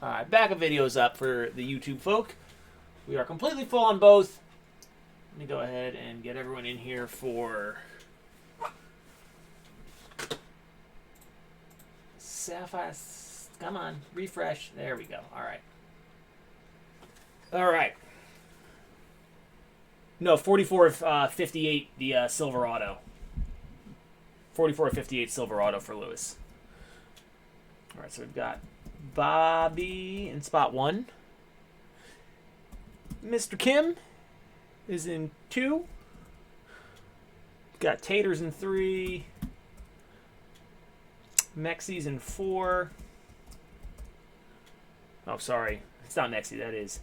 All right, backup videos up for the YouTube folk. We are completely full on both. Let me go ahead and get everyone in here for Sapphire. Come on, refresh. There we go. All right. All right. No, 44 of 58, the Silverado. 44 of 58 Silverado for Lewis. All right, so we've got Bobby in spot 1. Mr. Kim is in 2. Got Taters in 3. Mexi's in 4. Oh, sorry. It's not Mexi. That is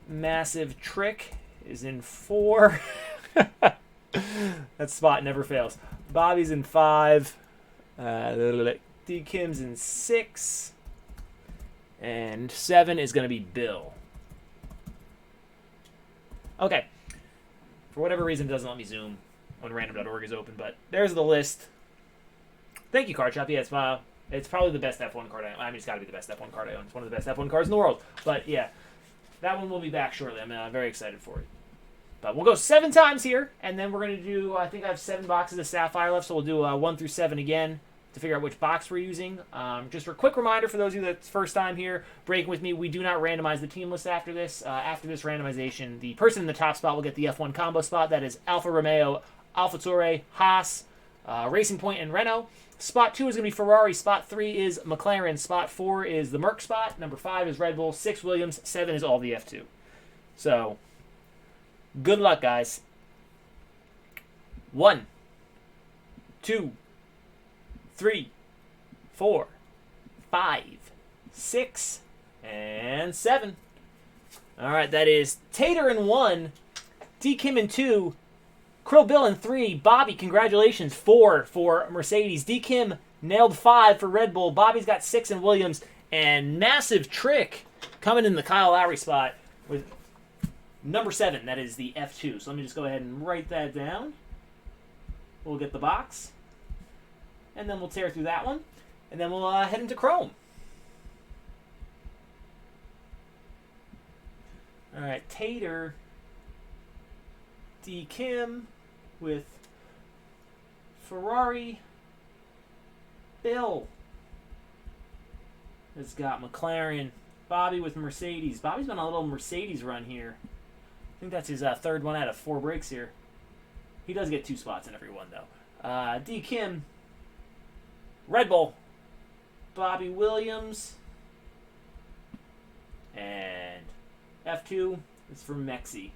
Massive Trick is in 4. That spot never fails. Bobby's in 5. D. Kim's in 6. And 7 is going to be Bill. Okay. For whatever reason, it doesn't let me zoom when random.org is open, but there's the list. Thank you, Card Shop. Yeah, it's probably the best F1 card I own. I mean, it's got to be the best F1 card I own. It's one of the best F1 cards in the world. But yeah, that one will be back shortly. I'm very excited for it. But we'll go 7 times here, and then we're going to do, I think I have 7 boxes of Sapphire left, so we'll do 1 through 7 again to figure out which box we're using. Just for a quick reminder for those of you that's first time here, breaking with me, we do not randomize the team list after this. After this randomization, the person in the top spot will get the F1 combo spot. That is Alfa Romeo, AlphaTauri, Haas, Racing Point, and Renault. Spot 2 is going to be Ferrari. Spot 3 is McLaren. Spot 4 is the Merc spot. Number 5 is Red Bull. 6 Williams. 7 is all the F2. So, good luck, guys. 1, 2, 3, 4, 5, 6, and 7. All right, that is Tater in 1, D. Kim in 2, Krill Bill in 3, Bobby, congratulations, 4 for Mercedes. D. Kim nailed 5 for Red Bull. Bobby's got 6 in Williams, and Massive Trick coming in the Kyle Lowry spot with number 7. That is the F2. So let me just go ahead and write that down. We'll get the box. And then we'll tear through that one. And then we'll head into Chrome. All right, Tater, D. Kim with Ferrari. Bill has got McLaren. Bobby with Mercedes. Bobby's been on a little Mercedes run here. I think that's his 3rd one out of 4 breaks here. He does get 2 spots in every one, though. D. Kim, Red Bull, Bobby Williams, and F2 is for Mexi.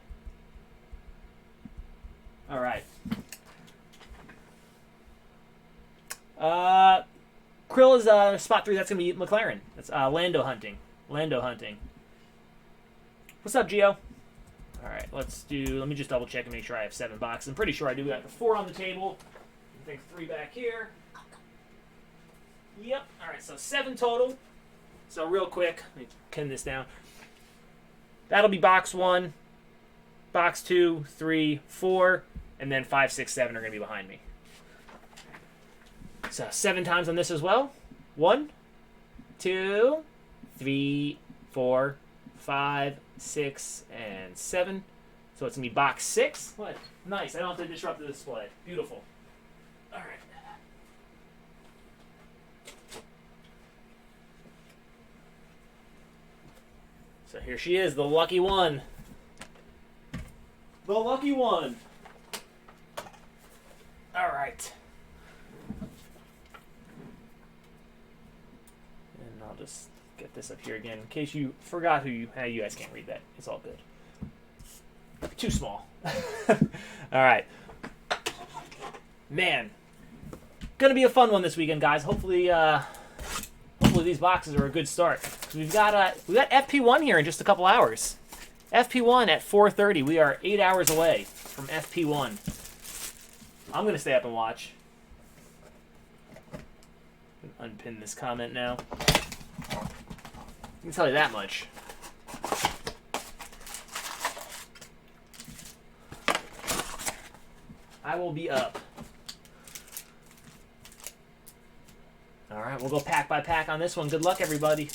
All right. Krill is spot 3. That's going to be McLaren. That's Lando hunting. Lando hunting. What's up, Gio? All right, let me just double check and make sure I have 7 boxes. I'm pretty sure I do. I got 4 on the table. I think 3 back here. Yep. All right, so 7 total. So real quick, let me pin this down. That'll be box 1, box 2, 3, 4, and then 5, 6, 7 are going to be behind me. So 7 times on this as well. 1, 2, 3, 4, 5, 6, and 7. So it's going to be box 6. What? Nice. I don't have to disrupt the display. Beautiful. All right. So here she is, the lucky one. The lucky one. All right. And I'll just get this up here again in case you forgot you guys can't read that. It's all good. Too small. All right. Man. Gonna be a fun one this weekend, guys. Hopefully these boxes are a good start. We've got FP1 here in just a couple hours. FP1 at 4:30. We are 8 hours away from FP1. I'm gonna stay up and watch. Unpin this comment now. I can tell you that much. I will be up. All right, we'll go pack by pack on this one. Good luck, everybody.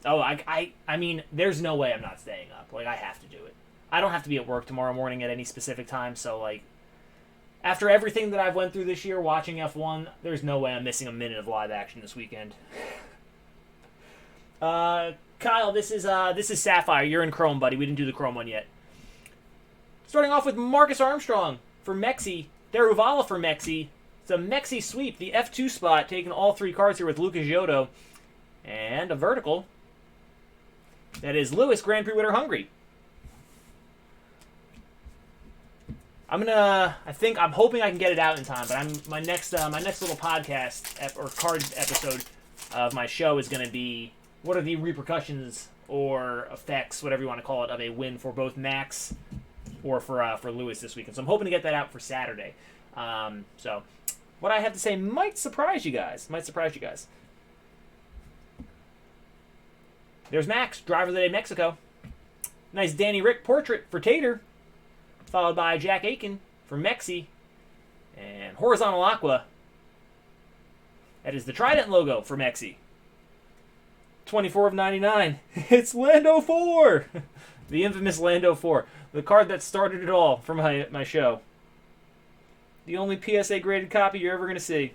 Oh, I mean, there's no way I'm not staying up. Like, I have to do it. I don't have to be at work tomorrow morning at any specific time, so, like, after everything that I've went through this year watching F1, there's no way I'm missing a minute of live action this weekend. Kyle, this is Sapphire. You're in Chrome, buddy. We didn't do the Chrome one yet. Starting off with Marcus Armstrong for Mexi. Deruvala for Mexi. It's a Mexi sweep, the F2 spot, taking all 3 cards here with Lucas Giotto. And a vertical. That is Lewis, Grand Prix winner, Hungary. I'm hoping I can get it out in time, but my next little podcast or card episode of my show is going to be what are the repercussions or effects, whatever you want to call it, of a win for both Max or for Lewis this weekend. So I'm hoping to get that out for Saturday. So what I have to say might surprise you guys. There's Max, driver of the day, Mexico. Nice Danny Rick portrait for Tater. Followed by Jack Aiken for Mexi. And Horizontal Aqua. That is the Trident logo for Mexi. 24 of 99. It's Lando 4. The infamous Lando 4. The card that started it all for my show. The only PSA graded copy you're ever going to see.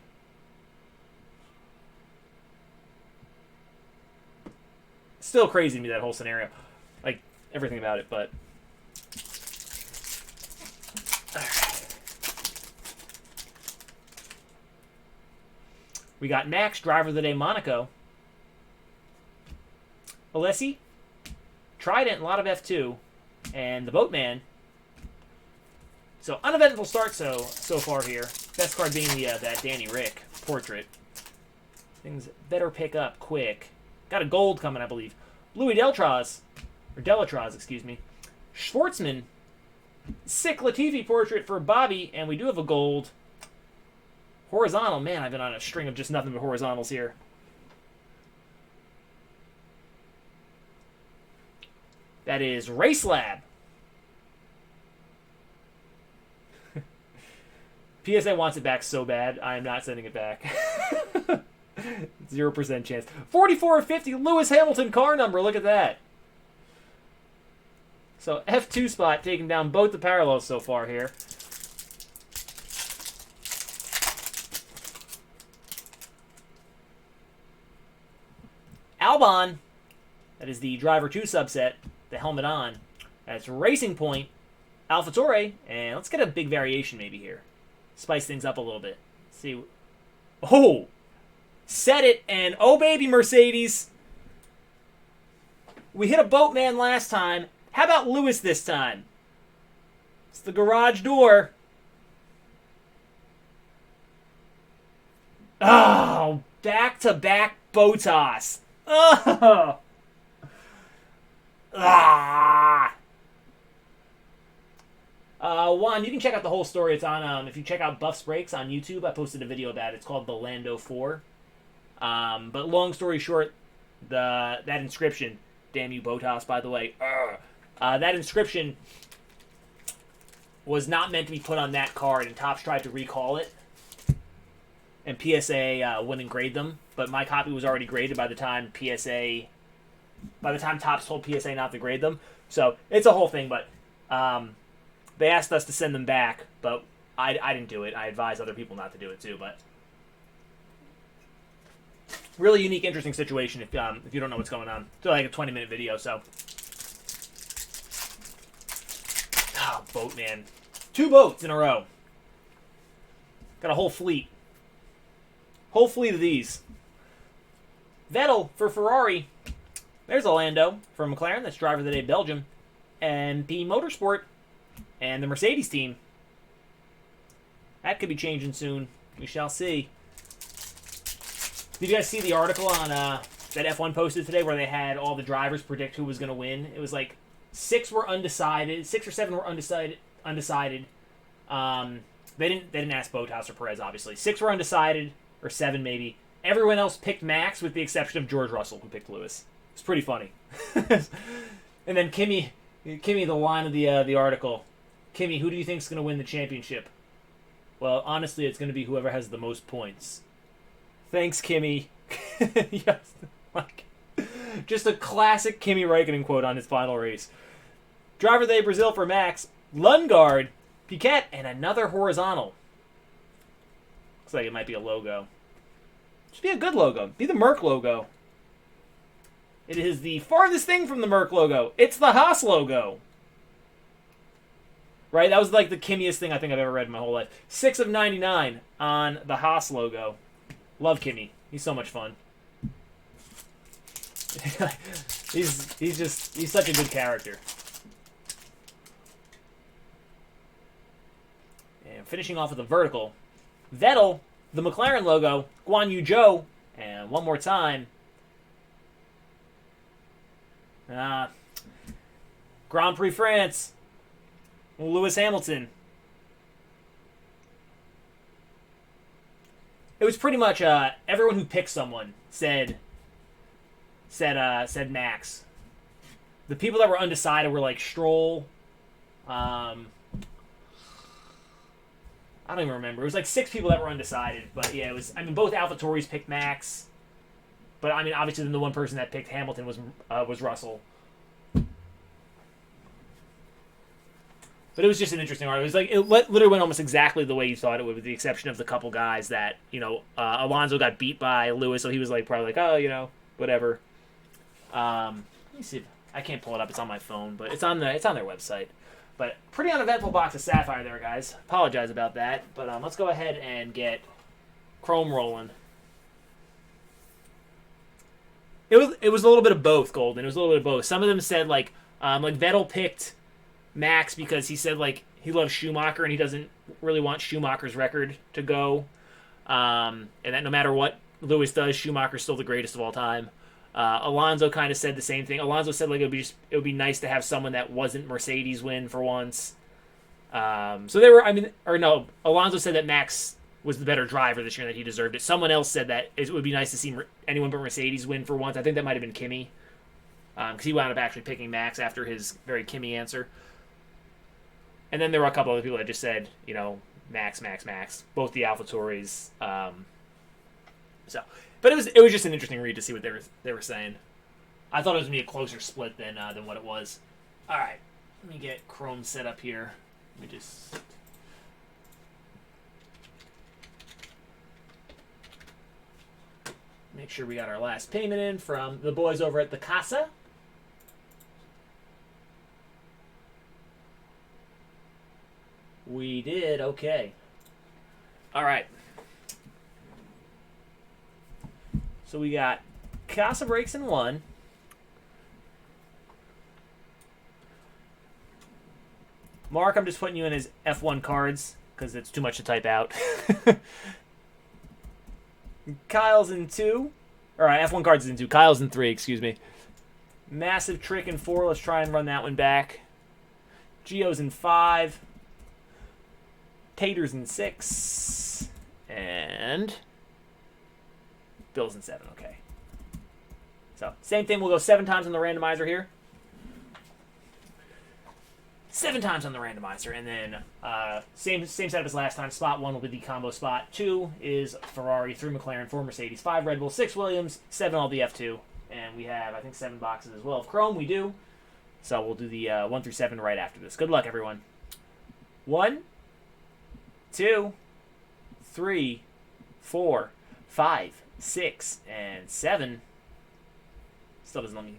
Still crazy to me, that whole scenario. Like, everything about it, but... We got Max, driver of the day, Monaco. Alessi, Trident, a lot of F2, and the Boatman. So uneventful start so far here. Best card being that Danny Rick portrait. Things better pick up quick. Got a gold coming, I believe. Louis Delatraz, excuse me. Schwartzman, sick Latifi portrait for Bobby, and we do have a gold. Horizontal, man, I've been on a string of just nothing but horizontals here. That is Race Lab. PSA wants it back so bad, I am not sending it back. 0% chance. 44 of 50, Lewis Hamilton car number, look at that. So F2 spot taking down both the parallels so far here. Albon, that is the driver 2 subset, the helmet on. That's Racing Point, AlphaTauri, and let's get a big variation maybe here. Spice things up a little bit. Let's see. Oh! Set it, and oh baby, Mercedes. We hit a Boatman last time. How about Lewis this time? It's the garage door. Oh, back-to-back Bottas. Oh! Ah! Juan, you can check out the whole story. It's on, if you check out Buff's Breaks on YouTube, I posted a video about it. It's called the Lando 4. But long story short, that inscription, damn you Bottas, by the way, that inscription was not meant to be put on that card, and Topps tried to recall it, and PSA wouldn't grade them, but my copy was already graded by the time Topps told PSA not to grade them, so it's a whole thing, but they asked us to send them back, but I didn't do it. I advised other people not to do it too, but really unique, interesting situation if you don't know what's going on. It's like a 20-minute video, so. Oh, Boatman. 2 boats in a row. Got a whole fleet. Whole fleet of these. Vettel for Ferrari. There's a Lando for McLaren. That's driver of the day, Belgium. MP Motorsport. And the Mercedes team. That could be changing soon. We shall see. Did you guys see the article on that F1 posted today where they had all the drivers predict who was going to win? It was like 6 were undecided. 6 or 7 were undecided. They didn't ask Bottas or Perez, obviously. 6 were undecided, or 7 maybe. Everyone else picked Max, with the exception of George Russell, who picked Lewis. It's pretty funny. And then Kimi, the line of the article. Kimi, who do you think is going to win the championship? Well, honestly, it's going to be whoever has the most points. Thanks, Kimmy. Yes. Like, Just a classic Kimi Räikkönen quote on his final race. Driver of the Day Brazil for Max. Lundgaard, Piquet, and another horizontal. Looks like it might be a logo. Should be a good logo. Be the Merc logo. It is the farthest thing from the Merc logo. It's the Haas logo. Right? That was like the Kimiest thing I think I've ever read in my whole life. 6 of 99 on the Haas logo. Love Kimi. He's so much fun. he's such a good character. And finishing off with a vertical. Vettel, the McLaren logo, Guan Yu Zhou, and one more time. Grand Prix France, Lewis Hamilton. It was pretty much everyone who picked someone said Max. The people that were undecided were like Stroll. I don't even remember. It was like 6 people that were undecided. But yeah, it was. I mean, both AlphaTauris picked Max. But I mean, obviously, the one person that picked Hamilton was Russell. But it was just an interesting article. It was like it literally went almost exactly the way you thought it would, with the exception of the couple guys that Alonso got beat by Lewis, so he was like probably like whatever. Let me see. I can't pull it up. It's on my phone, but it's on their website. But pretty uneventful box of Sapphire there, guys. Apologize about that. But let's go ahead and get Chrome rolling. It was a little bit of both, Golden. It was a little bit of both. Some of them said like Vettel picked Max because he said like he loves Schumacher and he doesn't really want Schumacher's record to go, and that no matter what Lewis does, Schumacher's still the greatest of all time. Alonso kind of said the same thing. Alonso said like it would be nice to have someone that wasn't Mercedes win for once. So they were. Alonso said that Max was the better driver this year and that he deserved it. Someone else said that it would be nice to see anyone but Mercedes win for once. I think that might have been Kimi, because he wound up actually picking Max after his very Kimi answer. And then there were a couple other people that just said, Max. Both the AlphaTauris. But it was just an interesting read to see what they were saying. I thought it was gonna be a closer split than what it was. All right, let me get Chrome set up here. Let me just. Make sure we got our last payment in from the boys over at the Casa. We did, okay. All right. So we got Casa breaks in 1. Mark, I'm just putting you in as F1 cards because it's too much to type out. Kyle's in 2. All right, F1 cards is in 2. Kyle's in 3, excuse me. Massive Trick in 4. Let's try and run that one back. Gio's in 5. Tater's in 6. And Bill's in 7. Okay. So, same thing. We'll go 7 times on the randomizer here. 7 times on the randomizer, and then same setup as last time. Spot 1 will be the combo spot. 2 is Ferrari, 3 McLaren, 4 Mercedes, 5 Red Bull, 6 Williams, 7 all the F2, and we have I think 7 boxes as well of Chrome. We do, so we'll do the 1 through 7 right after this. Good luck, everyone. 1, 2, 3, 4, 5, 6, and 7. Still doesn't let me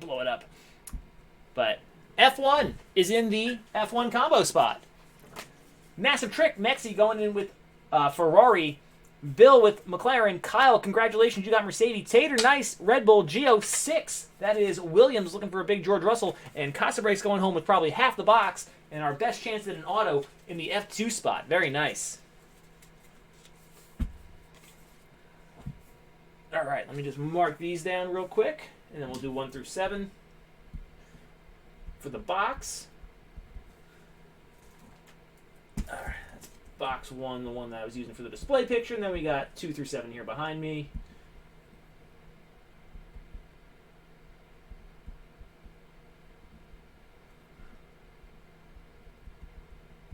blow it up, but. F1 is in the F1 combo spot. Massive Trick, Mexi going in with Ferrari. Bill with McLaren. Kyle, congratulations, you got Mercedes. Tater, nice. Red Bull. Gio, 6. That is Williams looking for a big George Russell. And Casabres going home with probably half the box. And our best chance at an auto in the F2 spot. Very nice. All right, let me just mark these down real quick. And then we'll do 1 through 7. For the box. All right, that's box 1, the one that I was using for the display picture, and then we got 2 through 7 here behind me.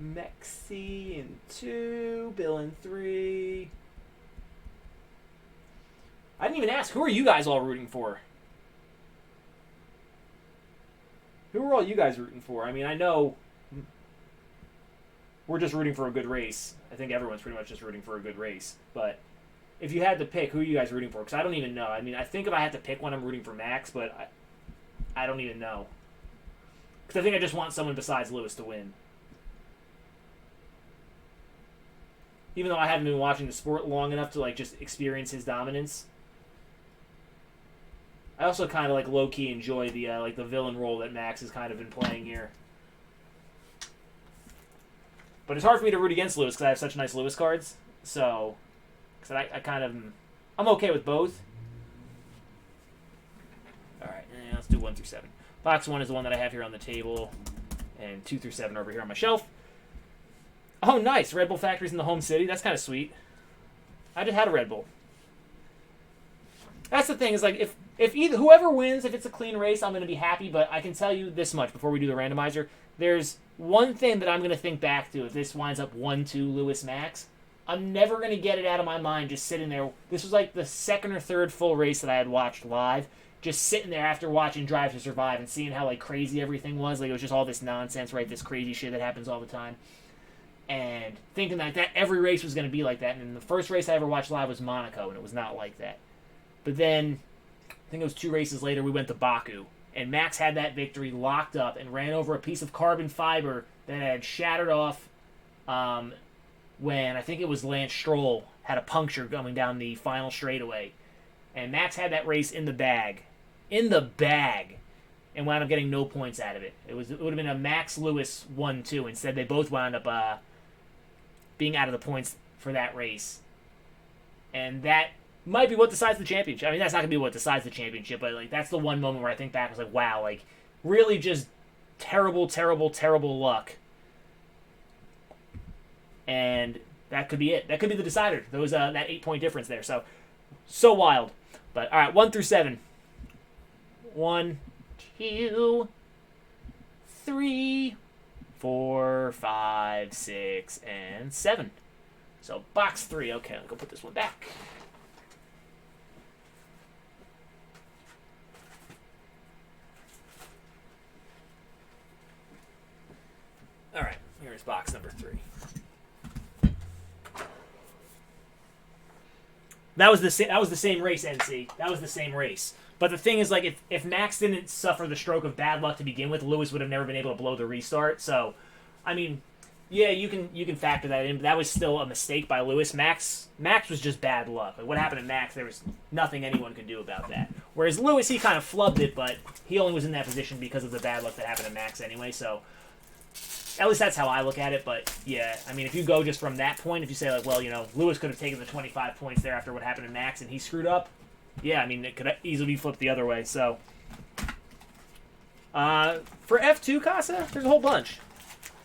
Mexi in 2, Bill in 3. I didn't even ask, who are you guys all rooting for? Who are all you guys rooting for? I mean, I know we're just rooting for a good race. I think everyone's pretty much just rooting for a good race. But if you had to pick, who are you guys rooting for? Because I don't even know. I mean, I think if I had to pick one, I'm rooting for Max, but I don't even know. Because I think I just want someone besides Lewis to win. Even though I haven't been watching the sport long enough to like just experience his dominance. I also kind of like low-key enjoy the like the villain role that Max has kind of been playing here. But it's hard for me to root against Lewis because I have such nice Lewis cards. So, because I kind of, I'm okay with both. All right, let's do 1 through 7. Box 1 is the one that I have here on the table, and 2 through 7 over here on my shelf. Oh, nice! Red Bull Factory's in the home city. That's kind of sweet. I just had a Red Bull. That's the thing, is like if either whoever wins, if it's a clean race, I'm going to be happy. But I can tell you this much before we do the randomizer: there's one thing that I'm going to think back to if this winds up 1-2 Lewis Max. I'm never going to get it out of my mind just sitting there. This was like the second or third full race that I had watched live. Just sitting there after watching Drive to Survive and seeing how like crazy everything was. Like it was just all this nonsense, right? This crazy shit that happens all the time. And thinking that every race was going to be like that. And the first race I ever watched live was Monaco, and it was not like that. But then, I think it was 2 races later, we went to Baku. And Max had that victory locked up and ran over a piece of carbon fiber that had shattered off when I think it was Lance Stroll had a puncture going down the final straightaway. And Max had that race in the bag. In the bag. And wound up getting no points out of it. It would have been a Max Lewis 1-2. Instead, they both wound up being out of the points for that race. And that might be what decides the championship. I mean, that's not going to be what decides the championship, but like that's the one moment where I think back, I was like, wow, like really just terrible, terrible, terrible luck. And that could be it. That could be the decider. There was that 8-point difference there. So wild. But all right, 1 through 7. 1, 2, 3, 4, 5, 6, and 7. So box 3. Okay, I'll go put this one back. All right, here's box number 3. That was the same race, NC. That was the same race. But the thing is, like, if Max didn't suffer the stroke of bad luck to begin with, Lewis would have never been able to blow the restart. So, I mean, yeah, you can factor that in, but that was still a mistake by Lewis. Max was just bad luck. Like, what happened to Max, there was nothing anyone could do about that. Whereas Lewis, he kind of flubbed it, but he only was in that position because of the bad luck that happened to Max anyway. So, at least that's how I look at it. But, yeah, I mean, if you go just from that point, if you say, like, well, you know, Lewis could have taken the 25 points there after what happened to Max and he screwed up, yeah, I mean, it could easily be flipped the other way. So, for F2, Casa, there's a whole bunch.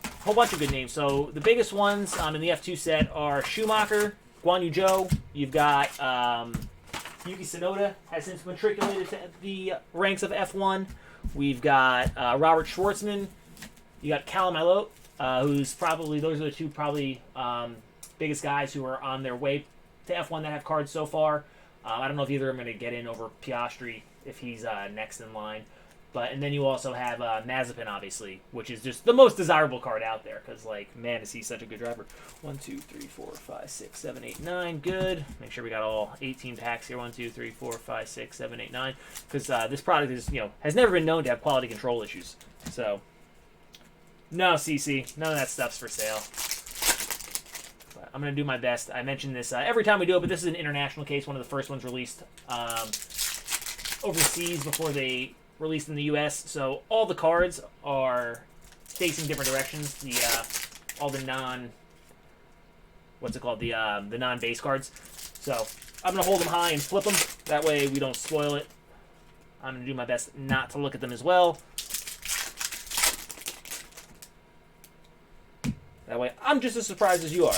A whole bunch of good names. So, the biggest ones in the F2 set are Schumacher, Guan Yu Zhou. You've got Yuki Tsunoda, has since matriculated to the ranks of F1. We've got Robert Schwartzman. You got Callum Ilott, who's probably, those are the two probably biggest guys who are on their way to F1 that have cards so far. I don't know if either of them are going to get in over Piastri if he's next in line. And then you also have Mazepin, obviously, which is just the most desirable card out there because, like, man, is he such a good driver. 1, 2, 3, 4, 5, 6, 7, 8, 9. Good. Make sure we got all 18 packs here. 1, 2, 3, 4, 5, 6, 7, 8, 9. Because this product is, has never been known to have quality control issues. So, no, CC. None of that stuff's for sale. I'm going to do my best. I mention this every time we do it, but this is an international case, one of the first ones released overseas before they released in the U.S. So all the cards are facing different directions. All the the non-base cards. So I'm going to hold them high and flip them. That way we don't spoil it. I'm going to do my best not to look at them as well. That way I'm just as surprised as you are.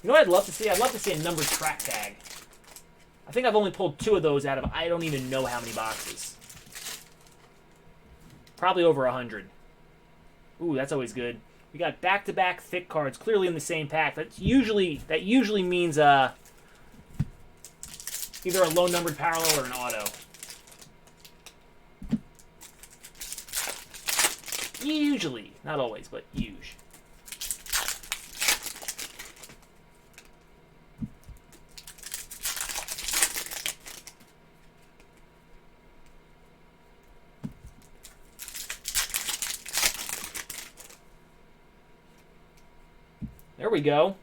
You know what I'd love to see? I'd love to see a numbered track tag. I think I've only pulled 2 of those out of I don't even know how many boxes. Probably over 100. Ooh, that's always good. We got back-to-back thick cards, clearly in the same pack. That usually means either a low-numbered parallel or an auto. Usually, not always, but usually. There we go.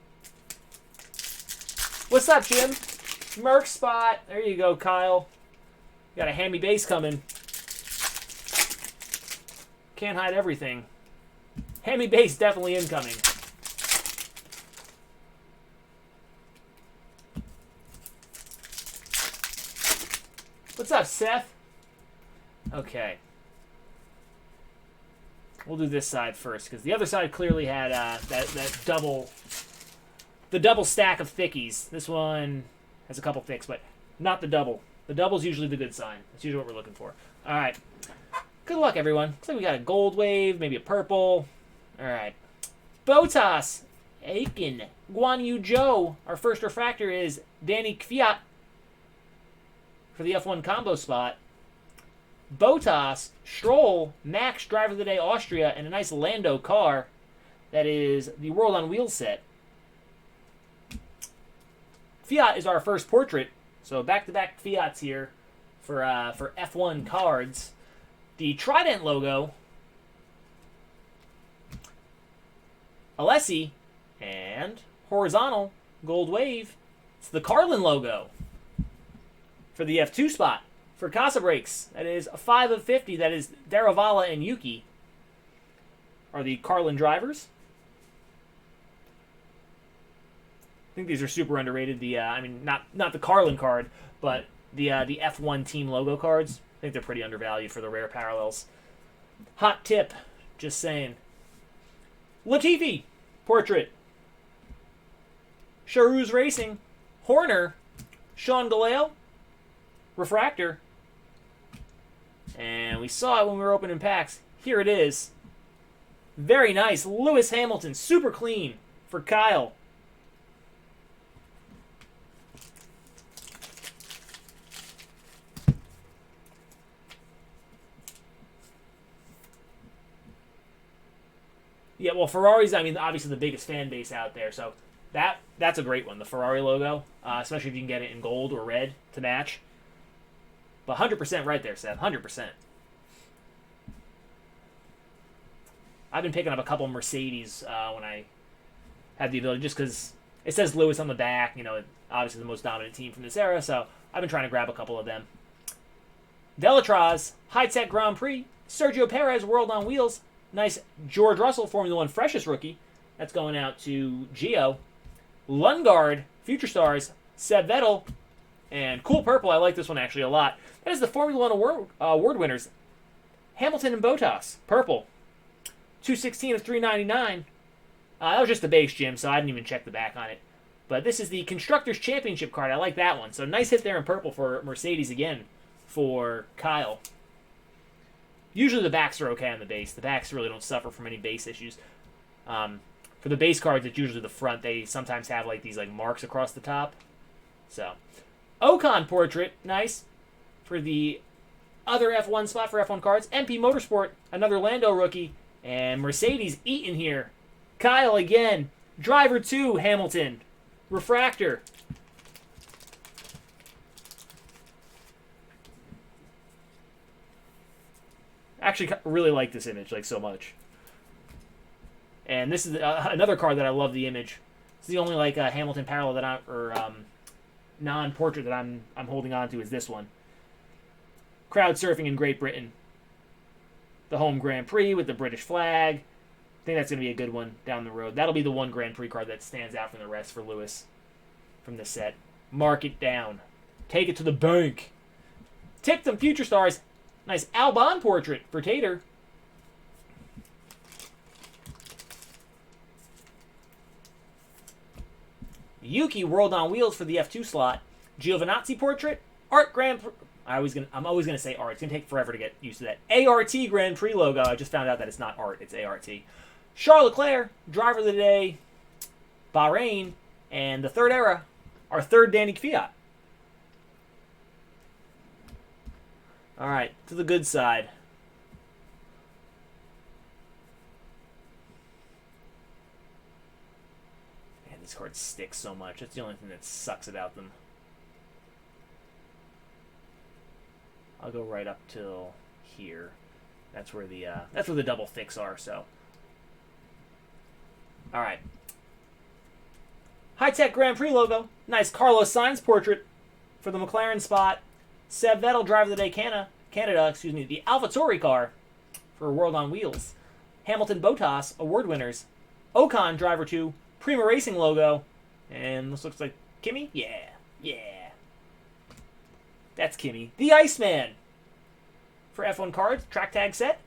What's up, Jim? Merc spot. There you go, Kyle. Got a hammy base coming. Can't hide everything. Hammy base definitely incoming. What's up, Seth? Okay. We'll do this side first, because the other side clearly had that double stack of thickies. This one has a couple thicks, but not the double. The double's usually the good sign. That's usually what we're looking for. All right. Good luck, everyone. Looks like we got a gold wave, maybe a purple. All right. Botas, Aiken, Guan Yu Zhou. Our first refractor is Danny Kvyat for the F1 combo spot. Botas, Stroll, Max Driver of the Day Austria, and a nice Lando car. That is the World on Wheels set. Fiat is our first portrait, so back-to-back Fiats here for F1 cards. The Trident logo, Alessi, and horizontal gold wave. It's the Carlin logo for the F2 spot. For Casa Breaks, that is a 5 of 50. That is Daravala and Yuki are the Carlin drivers. I think these are super underrated. The I mean, not the Carlin card, but the F1 team logo cards. I think they're pretty undervalued for the rare parallels. Hot tip, just saying. Latifi portrait. Charouz Racing, Horner, Sean Galeo, refractor. And we saw it when we were opening packs. Here it is. Very nice. Lewis Hamilton. Super clean for Kyle. Yeah, well, Ferrari's, I mean, obviously the biggest fan base out there. So that's a great one, the Ferrari logo. Especially if you can get it in gold or red to match. But 100% right there, Seth. 100%. I've been picking up a couple Mercedes when I had the ability, just because it says Lewis on the back. You know, obviously the most dominant team from this era, so I've been trying to grab a couple of them. Delatraz, High Tech Grand Prix, Sergio Perez, World on Wheels. Nice George Russell, Formula One freshest rookie. That's going out to Gio. Lundgaard, Future Stars, Seb Vettel. And cool purple, I like this one actually a lot. That is the Formula One award winners, Hamilton and Bottas. Purple. 216 of 399. That was just the base, Jim, so I didn't even check the back on it. But this is the Constructors' Championship card. I like that one. So nice hit there in purple for Mercedes again for Kyle. Usually the backs are okay on the base. The backs really don't suffer from any base issues. For the base cards, it's usually the front. They sometimes have like these like marks across the top. So Ocon portrait, nice. For the other F1 spot for F1 cards. MP Motorsport, another Lando rookie. And Mercedes Eaton here. Kyle again. Driver 2, Hamilton. Refractor. Actually, really like this image like so much. And this is another card that I love the image. It's the only like Hamilton parallel that non-portrait that I'm holding on to is this one. Crowd surfing in Great Britain. The home Grand Prix with the British flag. I think that's going to be a good one down the road. That'll be the one Grand Prix card that stands out from the rest for Lewis from this set. Mark it down. Take it to the bank. Tip them Future Stars. Nice Albon portrait for Tater. Yuki World on Wheels for the F2 slot. Giovinazzi portrait. Art Grand I'm always gonna say art. It's gonna take forever to get used to that. ART Grand Prix logo. I just found out that it's not art. It's ART. Charles Leclerc, driver of the day, Bahrain, and the third era, our third Danny Kvyat. All right, to the good side. Man, these cards stick so much. That's the only thing that sucks about them. I'll go right up till here. That's where the double thicks are. So, all right. High-tech Grand Prix logo. Nice Carlos Sainz portrait for the McLaren spot. Seb Vettel, driver of the day, Canada. The AlphaTauri car for World on Wheels. Hamilton, Bottas, award winners. Ocon, driver 2, Prima Racing logo. And this looks like Kimi? Yeah. That's Kimi. The Iceman for F1 cards, track tag set.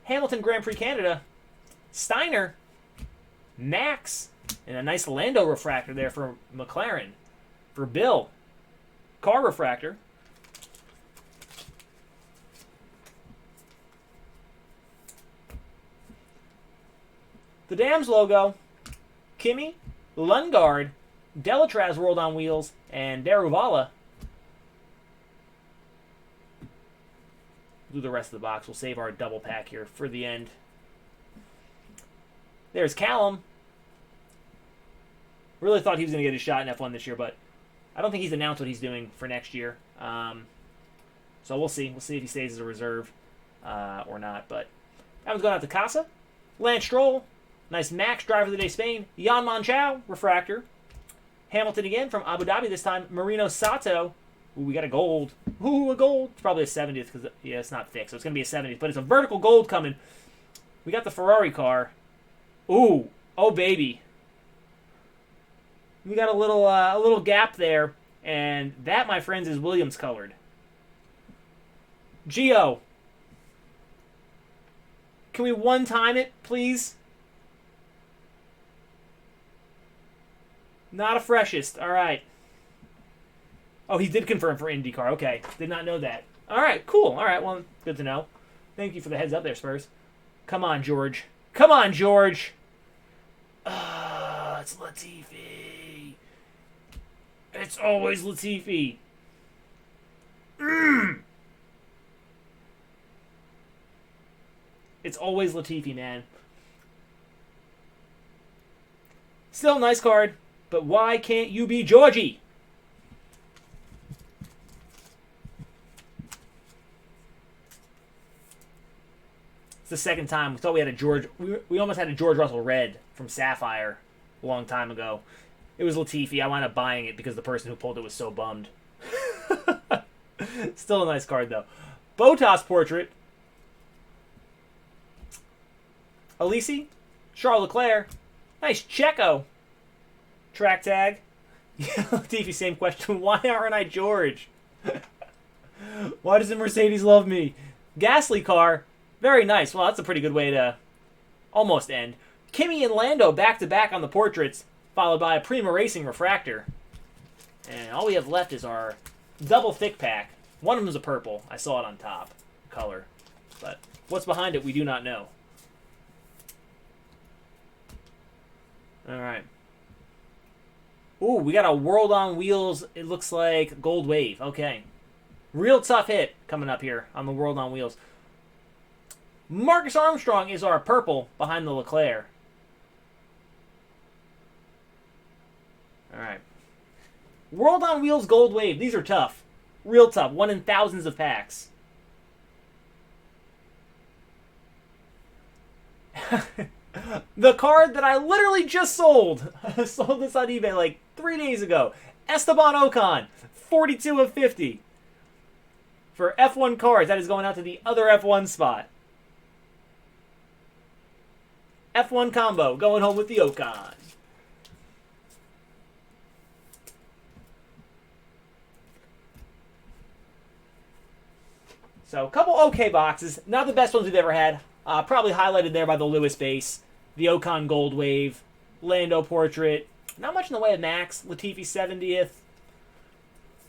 Hamilton Grand Prix Canada. Steiner. Max. And a nice Lando refractor there for McLaren. For Bill. Car refractor. The Dams logo. Kimi. Lundgaard. Delatraz World on Wheels. And Daruvala. Do the rest of the box. We'll save our double pack here for the end. There's Callum. Really thought he was going to get a shot in F1 this year, but I don't think he's announced what he's doing for next year. So we'll see. We'll see if he stays as a reserve or not. But that one's going out to Casa. Lance Stroll. Nice Max, driver of the day, Spain. Jan Manchao, refractor. Hamilton again from Abu Dhabi this time. Marino Sato. Ooh, we got a gold. Ooh, a gold. It's probably a 70th because, yeah, it's not thick, so it's going to be a 70th. But it's a vertical gold coming. We got the Ferrari car. Ooh. Oh, baby. We got a little gap there. And that, my friends, is Williams colored. Gio. Can we one-time it, please? Not a freshest. All right. Oh, he did confirm for IndyCar. Okay. Did not know that. All right. Cool. All right. Well, good to know. Thank you for the heads up there, Spurs. Come on, George. Come on, George. It's Latifi. It's always Latifi. It's always Latifi, man. Still a nice card, but why can't you be Georgie? It's the second time. We thought we had a George. We almost had a George Russell red from Sapphire a long time ago. It was Latifi. I wound up buying it because the person who pulled it was so bummed. Still a nice card, though. Bottas portrait. Alisi. Charles Leclerc. Nice Checo. Track tag. Yeah, Latifi, same question. Why aren't I George? Why doesn't Mercedes love me? Gasly car. Very nice. Well, that's a pretty good way to almost end. Kimi and Lando back-to-back on the portraits, followed by a Prima Racing refractor. And all we have left is our double thick pack. One of them is a purple. I saw it on top. Color. But what's behind it, we do not know. All right. Ooh, we got a World on Wheels. It looks like Gold Wave. Okay. Real tough hit coming up here on the World on Wheels. Marcus Armstrong is our purple behind the Leclerc. All right. World on Wheels Gold Wave. These are tough. Real tough. One in thousands of packs. The card that I literally just sold. I sold this on eBay like 3 days ago. Esteban Ocon. 42 of 50. For F1 cards. That is going out to the other F1 spot. F1 combo, going home with the Ocon. So, a couple okay boxes. Not the best ones we've ever had. Probably highlighted there by the Lewis base. The Ocon Gold Wave. Lando portrait. Not much in the way of Max. Latifi 70th.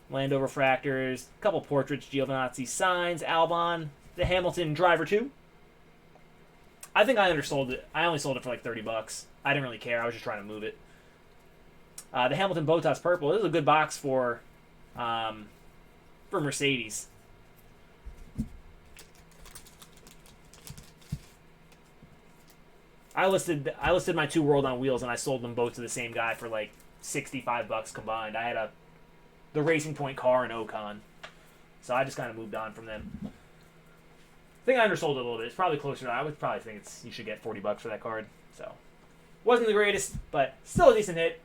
Lando Refractors, a couple portraits, Giovinazzi signs, Albon, the Hamilton Driver 2. I think I undersold it. I only sold it for like $30. I didn't really care. I was just trying to move it. The Hamilton Botas Purple. This is a good box for Mercedes. I listed my 2 World on Wheels and I sold them both to the same guy for like $65 combined. I had the Racing Point car and Ocon, so I just kind of moved on from them. I think I undersold it a little bit. It's probably closer to, I would probably think you should get $40 for that card. So wasn't the greatest, but still a decent hit.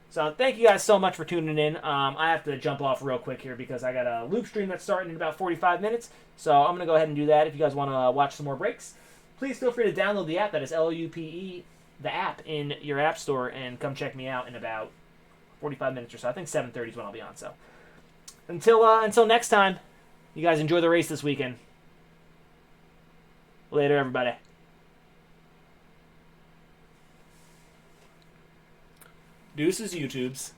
So thank you guys so much for tuning in. I have to jump off real quick here because I got a loop stream that's starting in about 45 minutes. So I'm going to go ahead and do that. If you guys want to watch some more breaks, please feel free to download the app. That is LUPE, the app, in your app store, and come check me out in about 45 minutes or so. I think 7:30 is when I'll be on. So until next time, you guys enjoy the race this weekend. Later, everybody. Deuces, YouTubes.